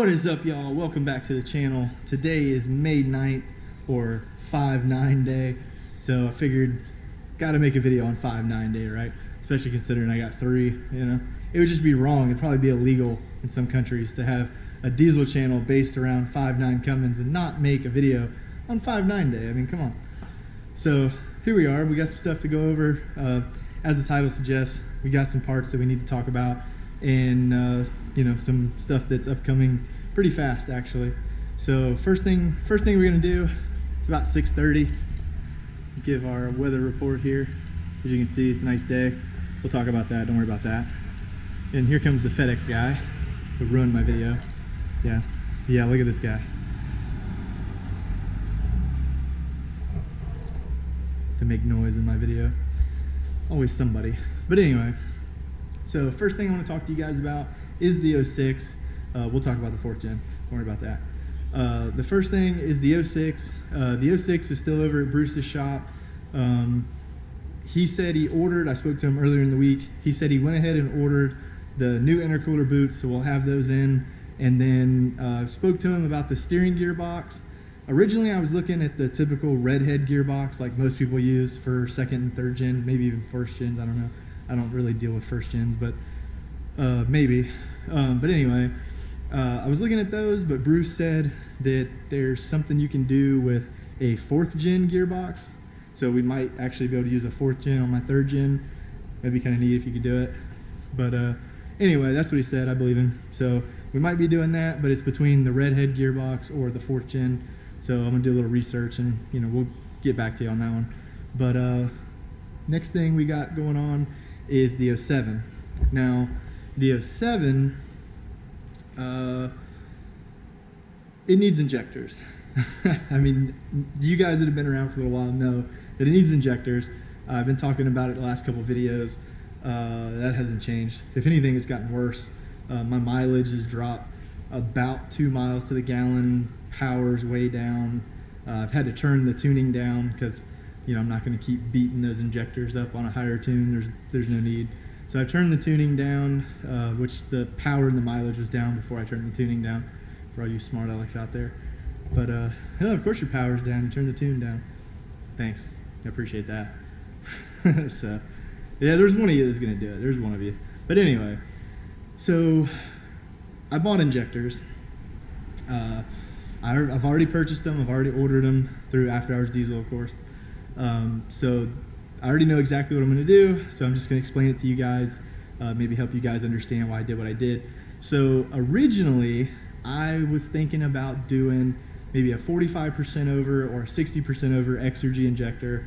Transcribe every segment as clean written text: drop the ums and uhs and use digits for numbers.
What is up, y'all? Welcome back to the channel. Today is May 9th, or 5-9 day. So I figured, gotta make a video on 5-9 day, right? Especially considering I got 3, you know? It would just be wrong. It'd probably be illegal in some countries to have a diesel channel based around 5.9 Cummins and not make a video on 5.9 day. I mean, come on. So here we are. We got some stuff to go over. As the title suggests, we got some parts that we need to talk about, and you know, some stuff that's upcoming pretty fast, actually. So first thing we're gonna do, it's about 6:30. Give our weather report here. As you can see, it's a nice day. We'll talk about that. Don't worry about that. And here comes the FedEx guy to ruin my video. Yeah. Look at this guy. To make noise in my video. Always somebody. But anyway, so first thing I want to talk to you guys about is the 06. We'll talk about the 4th gen. Don't worry about that. The first thing is the 06. The 06 is still over at Bruce's shop. He said he ordered, I spoke to him earlier in the week, he said he went ahead and ordered the new intercooler boots, so we'll have those in. And then spoke to him about the steering gearbox. Originally, I was looking at the typical redhead gearbox like most people use for 2nd and 3rd gens, maybe even 1st gens, I don't know. I don't really deal with 1st gens, but maybe. But anyway, I was looking at those, but Bruce said that there's something you can do with a 4th gen gearbox. So we might actually be able to use a 4th gen on my 3rd gen. That'd be kind of neat if you could do it. But anyway, that's what he said. I believe him. So we might be doing that, but it's between the redhead gearbox or the 4th gen. So I'm gonna do a little research, and you know, we'll get back to you on that one. But next thing we got going on is the 07. Now, the 07, it needs injectors. I mean, you guys that have been around for a little while know that it needs injectors. I've been talking about it the last couple of videos. That hasn't changed. If anything, it's gotten worse. My mileage has dropped about 2 miles to the gallon. Power's way down. I've had to turn the tuning down because, you know, I'm not going to keep beating those injectors up on a higher tune. There's no need. So I've turned the tuning down, which the power and the mileage was down before I turned the tuning down, for all you smart Alex out there. But of course your power's down. You turn the tune down. Thanks. I appreciate that. So yeah, there's one of you that's going to do it. There's one of you. But anyway, so I bought injectors. I've already purchased them. I've already ordered them through After Hours Diesel, of course. So I already know exactly what I'm going to do, so I'm just going to explain it to you guys, maybe help you guys understand why I did what I did. So originally, I was thinking about doing maybe a 45% over or a 60% over Exergy injector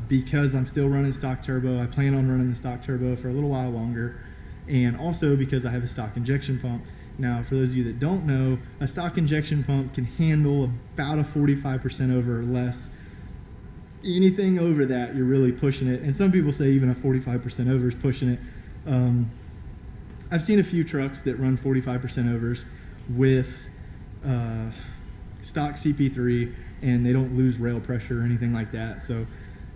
because I'm still running stock turbo. I plan on running the stock turbo for a little while longer, and also because I have a stock injection pump. Now, for those of you that don't know, a stock injection pump can handle about a 45% over or less. Anything over that, you're really pushing it. And some people say even a 45% over is pushing it. I've seen a few trucks that run 45% overs with stock CP3, and they don't lose rail pressure or anything like that. So,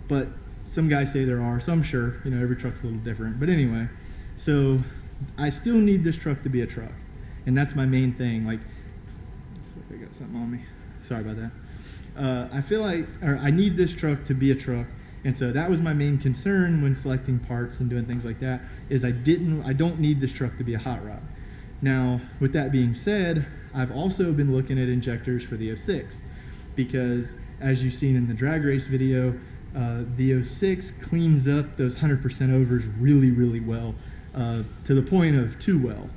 but some guys say there are, so I'm sure, you know, every truck's a little different. But anyway, so I still need this truck to be a truck. And that's my main thing. Like, I got something on me. Sorry about that. I feel like, or I need this truck to be a truck, and so that was my main concern when selecting parts and doing things like that. Is I don't need this truck to be a hot rod. Now, with that being said, I've also been looking at injectors for the 06 because, as you've seen in the drag race video, the 06 cleans up those 100% overs really, really well, to the point of too well.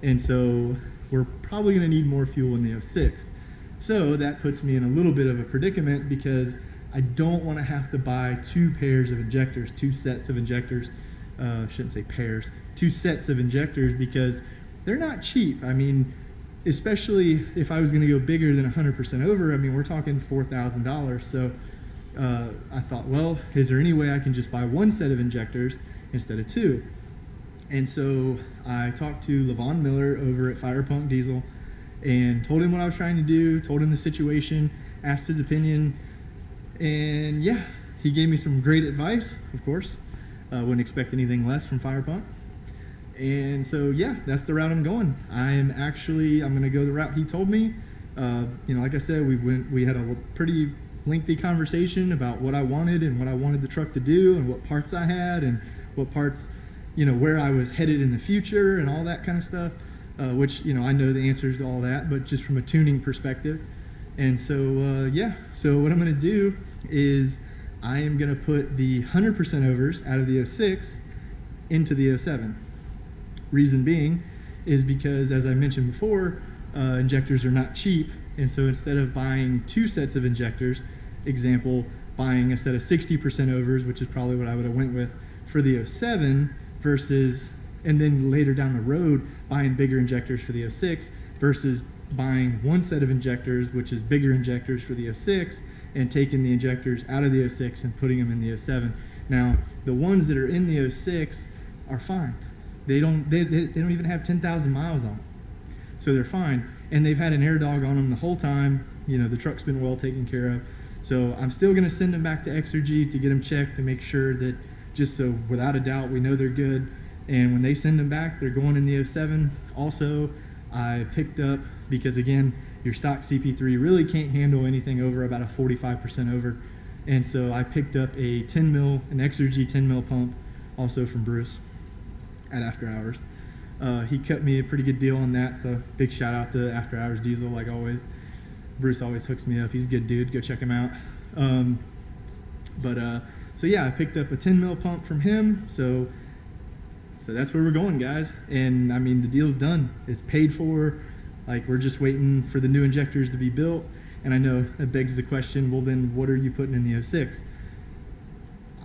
And so we're probably going to need more fuel in the 06. So that puts me in a little bit of a predicament because I don't want to have to buy 2 pairs of injectors, 2 sets of injectors. Shouldn't say pairs, 2 sets of injectors because they're not cheap. I mean, especially if I was going to go bigger than 100% over, I mean, we're talking $4,000. So I thought, well, is there any way I can just buy 1 set of injectors instead of 2? And so I talked to Levon Miller over at Fire Punk Diesel and told him what I was trying to do, told him the situation, asked his opinion, and yeah, he gave me some great advice, of course. Wouldn't expect anything less from Fire Punk. And so yeah, that's the route I'm going. I'm going to go the route he told me. Like I said, we had a pretty lengthy conversation about what I wanted and what I wanted the truck to do and what parts I had and what parts, where I was headed in the future and all that kind of stuff, which, I know the answers to all that, but just from a tuning perspective. And so, so what I'm going to do is I am going to put the 100% overs out of the 06 into the 07. Reason being is because, as I mentioned before, injectors are not cheap, and so instead of buying 2 sets of injectors, example, buying a set of 60% overs, which is probably what I would have went with for the 07 versus, and then later down the road, buying bigger injectors for the 06 versus buying 1 set of injectors, which is bigger injectors for the 06, and taking the injectors out of the 06 and putting them in the 07. Now, the ones that are in the 06 are fine. They don't even have 10,000 miles on them. So they're fine. And they've had an air dog on them the whole time. The truck's been well taken care of. So I'm still going to send them back to Exergy to get them checked to make sure that, just so without a doubt we know they're good. And when they send them back, they're going in the 07. Also, I picked up, because again, your stock CP3 really can't handle anything over about a 45% over. And so I picked up a 10 mil, an Exergy 10 mil pump, also from Bruce at After Hours. He cut me a pretty good deal on that, so big shout out to After Hours Diesel, like always. Bruce always hooks me up. He's a good dude. Go check him out. So yeah, I picked up a 10 mil pump from him. So that's where we're going, guys. And I mean, the deal's done. It's paid for. Like, we're just waiting for the new injectors to be built. And I know it begs the question, well then what are you putting in the 06?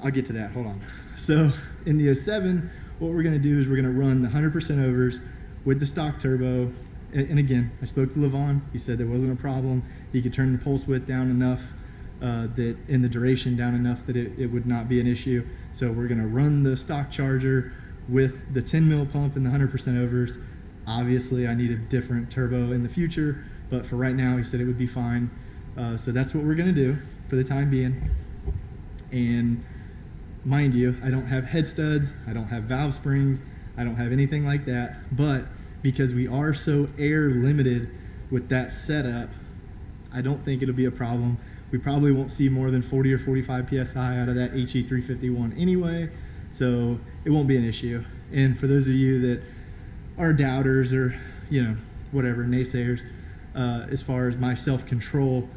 I'll get to that, hold on. So in the 07, what we're gonna do is we're gonna run the 100% overs with the stock turbo. And again, I spoke to Levon. He said there wasn't a problem. He could turn the pulse width down enough, that in the duration down enough that it would not be an issue. So we're gonna run the stock charger with the 10 mil pump and the 100% overs. Obviously, I need a different turbo in the future, but for right now, he said it would be fine. So that's what we're gonna do for the time being. And mind you, I don't have head studs, I don't have valve springs, I don't have anything like that, but because we are so air limited with that setup, I don't think it'll be a problem. We probably won't see more than 40 or 45 PSI out of that HE351 anyway, so it won't be an issue. And for those of you that are doubters or, whatever, naysayers, as far as my self-control,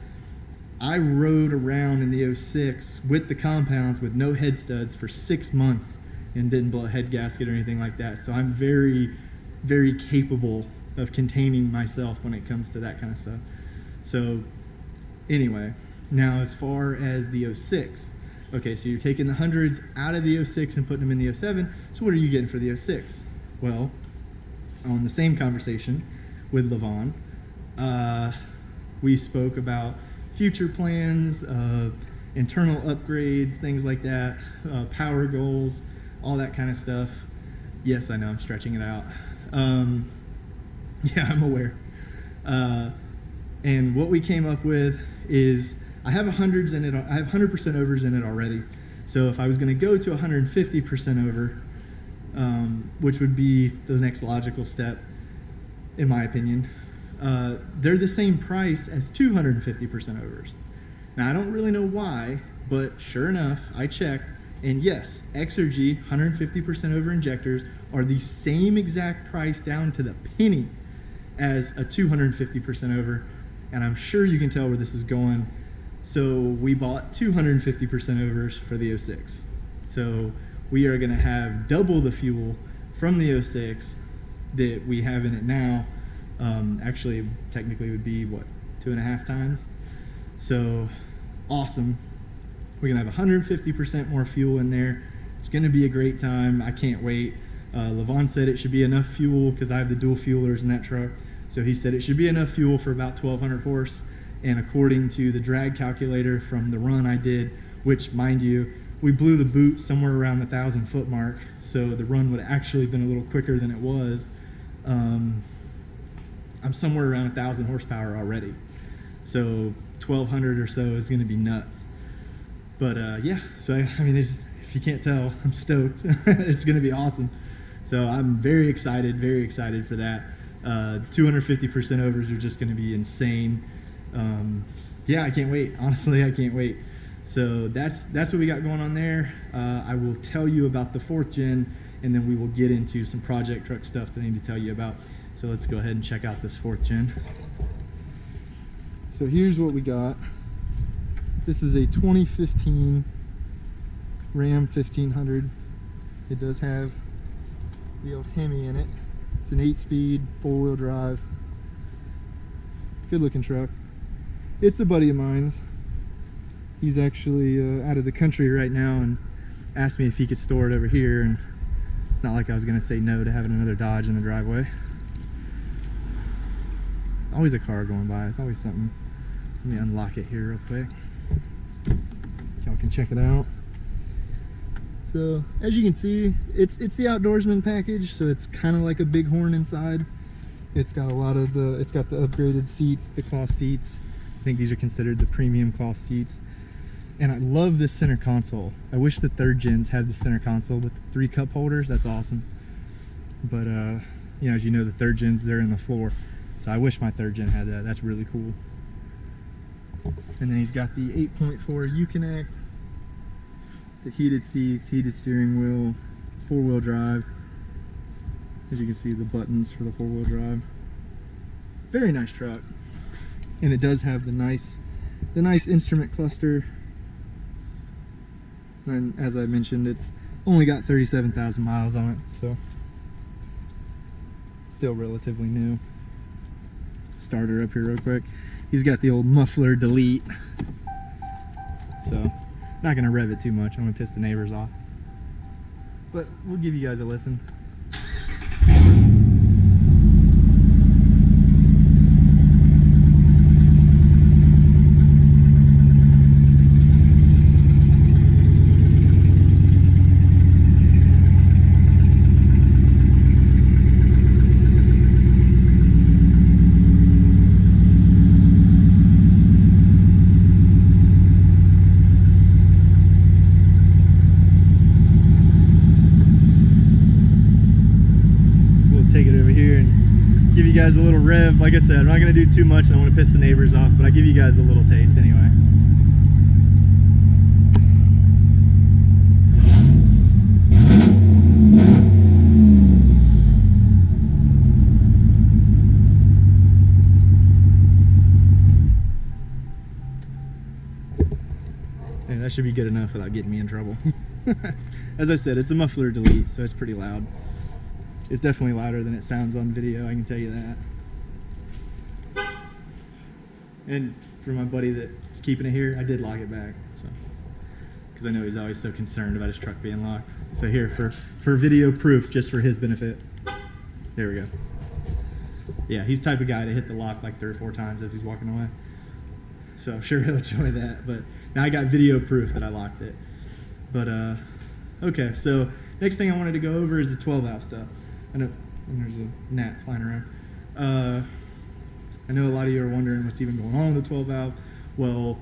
I rode around in the 06 with the compounds with no head studs for 6 months and didn't blow a head gasket or anything like that. So I'm very, very capable of containing myself when it comes to that kind of stuff. So anyway, now as far as the 06, okay, so you're taking the hundreds out of the 06 and putting them in the 07. So what are you getting for the 06? Well, on the same conversation with Levon, we spoke about future plans, internal upgrades, things like that, power goals, all that kind of stuff. Yes, I know, I'm stretching it out. Yeah, I'm aware. And what we came up with is I have 100s in it. I have 100% overs in it already. So if I was going to go to 150% over, which would be the next logical step, in my opinion, they're the same price as 250% overs. Now, I don't really know why, but sure enough, I checked, and yes, Exergy 150% over injectors are the same exact price down to the penny as a 250% over, and I'm sure you can tell where this is going. So we bought 250% overs for the 06. So we are going to have double the fuel from the 06 that we have in it now. Actually, technically would be, what, 2.5 times? So awesome. We're going to have 150% more fuel in there. It's going to be a great time. I can't wait. Levon said it should be enough fuel because I have the dual fuelers in that truck. So he said it should be enough fuel for about 1,200 horse. And according to the drag calculator from the run I did, which, mind you, we blew the boot somewhere around the 1,000-foot mark, so the run would have actually been a little quicker than it was. I'm somewhere around 1,000 horsepower already. So 1,200 or so is going to be nuts. But yeah, so I mean, if you can't tell, I'm stoked. It's going to be awesome. So I'm very excited for that. 250% overs are just going to be insane. Yeah, I can't wait. Honestly, I can't wait. So that's what we got going on there. I will tell you about the 4th gen, and then we will get into some project truck stuff that I need to tell you about. So let's go ahead and check out this 4th gen. So here's what we got. This is a 2015 Ram 1500. It does have the old Hemi in it. It's an 8-speed, 4-wheel drive. Good looking truck. It's a buddy of mine's. He's actually out of the country right now and asked me if he could store it over here, and it's not like I was gonna say no to having another Dodge in the driveway. Always a car going by, it's always something. Let me unlock it here real quick. Y'all can check it out. So as you can see, it's the outdoorsman package, so it's kind of like a Bighorn inside. It's got a lot of it's got the upgraded seats, the cloth seats. I think these are considered the premium cloth seats. And I love this center console. I wish the 3rd gens had the center console with the 3 cup holders. That's awesome. But you know, as you know, the 3rd gens, they're in the floor. So I wish my 3rd gen had that. That's really cool. And then he's got the 8.4 Uconnect, the heated seats, heated steering wheel, 4-wheel drive. As you can see, the buttons for the 4-wheel drive. Very nice truck. And it does have the nice instrument cluster. And as I mentioned, it's only got 37,000 miles on it, so still relatively new. Starter up here real quick. He's got the old muffler delete, so not gonna rev it too much. I'm gonna piss the neighbors off, but we'll give you guys a listen. Take it over here and give you guys a little rev. Like I said, I'm not going to do too much. I don't want to piss the neighbors off, but I'll give you guys a little taste anyway. Yeah, that should be good enough without getting me in trouble. As I said, it's a muffler delete, so it's pretty loud. It's definitely louder than it sounds on video, I can tell you that. And for my buddy that's keeping it here, I did lock it back, so, because I know he's always so concerned about his truck being locked. So here, for video proof, just for his benefit. There we go. Yeah, he's the type of guy to hit the lock like 3 or 4 times as he's walking away. So I'm sure he'll enjoy that, but now I got video proof that I locked it. But, okay, so next thing I wanted to go over is the 12-valve stuff. I know there's a gnat flying around. I know a lot of you are wondering what's even going on with the 12-valve. Well,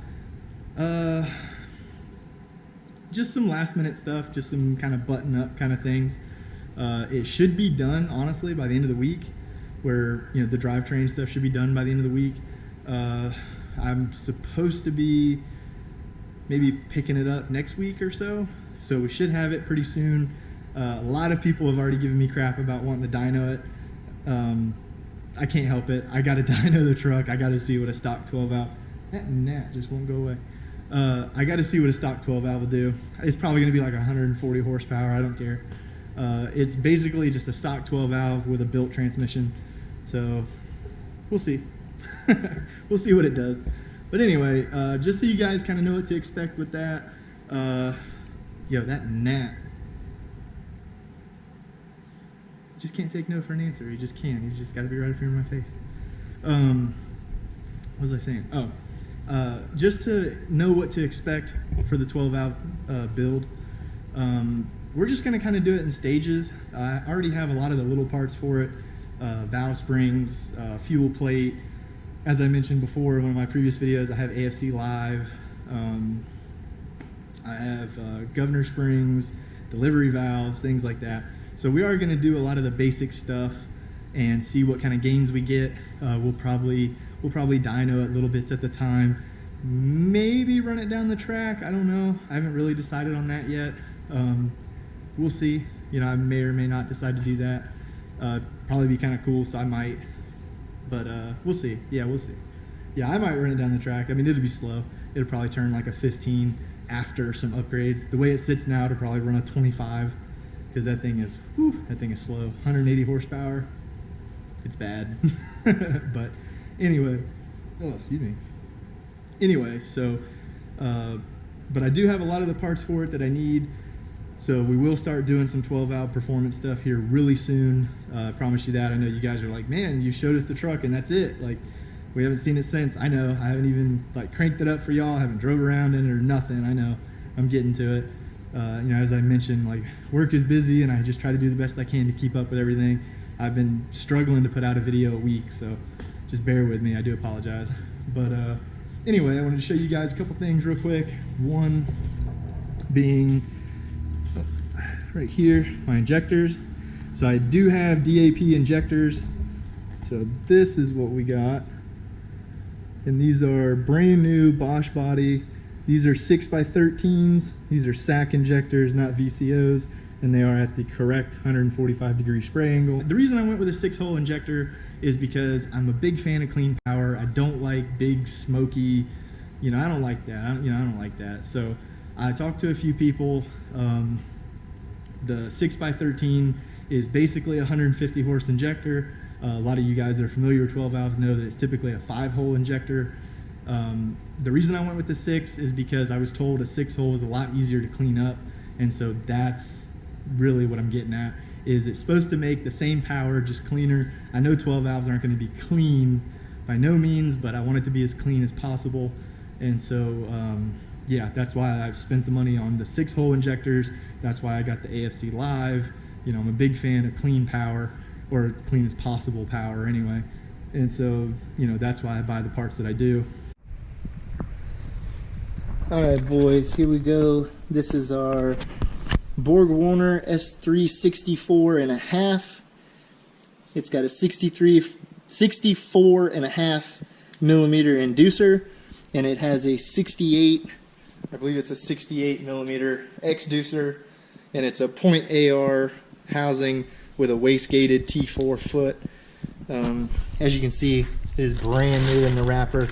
just some last-minute stuff, just some kind of button-up kind of things. It should be done, honestly, by the end of the week, where, you know, the drivetrain stuff should be done by the end of the week. I'm supposed to be maybe picking it up next week or so, so we should have it pretty soon. A lot of people have already given me crap about wanting to dyno it. I can't help it. I got to dyno the truck. I got to see what a stock 12-valve. That gnat just won't go away. I got to see what a stock 12-valve will do. It's probably going to be like 140 horsepower. I don't care. It's basically just a stock 12-valve with a built transmission. So we'll see. We'll see what it does. But anyway, just so you guys kind of know what to expect with that. Yo, that gnat just can't take no for an answer. He just can't. He's just got to be right up here in my face. What was I saying? Oh, just to know what to expect for the 12-valve build, we're just going to kind of do it in stages. I already have a lot of the little parts for it. Valve springs, fuel plate. As I mentioned before in one of my previous videos, I have AFC Live. I have governor springs, delivery valves, things like that. So we are going to do a lot of the basic stuff and see what kind of gains we get. We'll probably dyno it little bits at the time. Maybe run it down the track. I don't know. I haven't really decided on that yet. We'll see. You know, I may or may not decide to do that. Probably be kind of cool, so I might. But we'll see. Yeah, we'll see. Yeah, I might run it down the track. I mean, it'll be slow. It'll probably turn like a 15 after some upgrades. The way it sits now, it'll probably run a 25 because that thing is slow. 180 horsepower. It's bad. But anyway, oh, excuse me. Anyway, so, but I do have a lot of the parts for it that I need. So we will start doing some 12-valve performance stuff here really soon. I promise you that. I know you guys are like, man, you showed us the truck and that's it. Like, we haven't seen it since. I know. I haven't even like cranked it up for y'all. I haven't drove around in it or nothing. I know. I'm getting to it. You know, as I mentioned, like, work is busy and I just try to do the best I can to keep up with everything. I've been struggling to put out a video a week, so just bear with me. I do apologize. But anyway, I wanted to show you guys a couple things real quick. One being right here, my injectors. So I do have DAP injectors. So this is what we got. And these are brand new Bosch body. These are 6x13s. These are SAC injectors, not VCOs. And they are at the correct 145-degree spray angle. The reason I went with a 6-hole injector is because I'm a big fan of clean power. I don't like big, smoky, you know, I don't like that. I don't like that. So I talked to a few people. The 6x13 is basically a 150 horse injector. A lot of you guys that are familiar with 12 valves know that it's typically a 5-hole injector. The reason I went with the 6 is because I was told a 6-hole is a lot easier to clean up, and so that's really what I'm getting at. Is it's supposed to make the same power, just cleaner. I know 12 valves aren't going to be clean by no means, but I want it to be as clean as possible, and so yeah, that's why I've spent the money on the 6-hole injectors. That's why I got the AFC Live. You know, I'm a big fan of clean power, or clean as possible power anyway. And so, you know, that's why I buy the parts that I do. All right, boys, here we go. This is our Borg-Warner S364.5. It's got a 64.5 millimeter inducer, and it has a 68, I believe it's a 68 millimeter exducer, and it's a point AR housing with a waist-gated T4 foot. As you can see, it is brand new in the wrapper.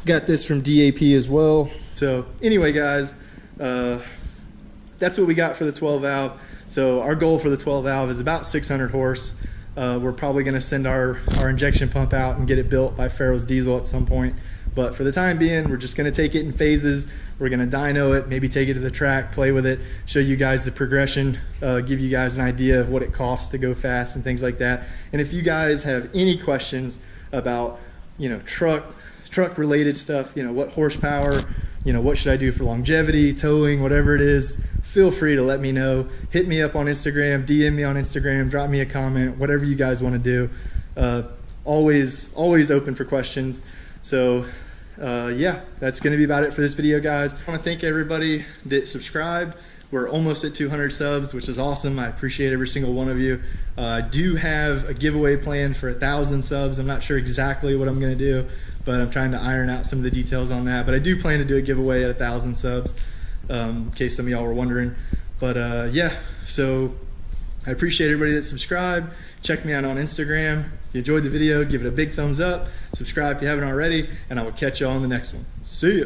Got this from DAP as well. So anyway, guys, that's what we got for the 12 valve. So our goal for the 12 valve is about 600 horse. We're probably going to send our injection pump out and get it built by Farrell's Diesel at some point. But for the time being, we're just going to take it in phases. We're going to dyno it, maybe take it to the track, play with it, show you guys the progression, give you guys an idea of what it costs to go fast and things like that. And if you guys have any questions about, you know, truck related stuff, you know, what horsepower, you know, what should I do for longevity, towing, whatever it is, feel free to let me know. Hit me up on Instagram, DM me on Instagram, drop me a comment, whatever you guys want to do. Always open for questions. So yeah, that's going to be about it for this video, guys. I want to thank everybody that subscribed. We're almost at 200 subs, which is awesome. I appreciate every single one of you. I do have a giveaway planned for 1,000 subs. I'm not sure exactly what I'm going to do, but I'm trying to iron out some of the details on that. But I do plan to do a giveaway at 1,000 subs, in case some of y'all were wondering. But yeah, so I appreciate everybody that subscribed. Check me out on Instagram. If you enjoyed the video, give it a big thumbs up. Subscribe if you haven't already, and I will catch you all on the next one. See ya.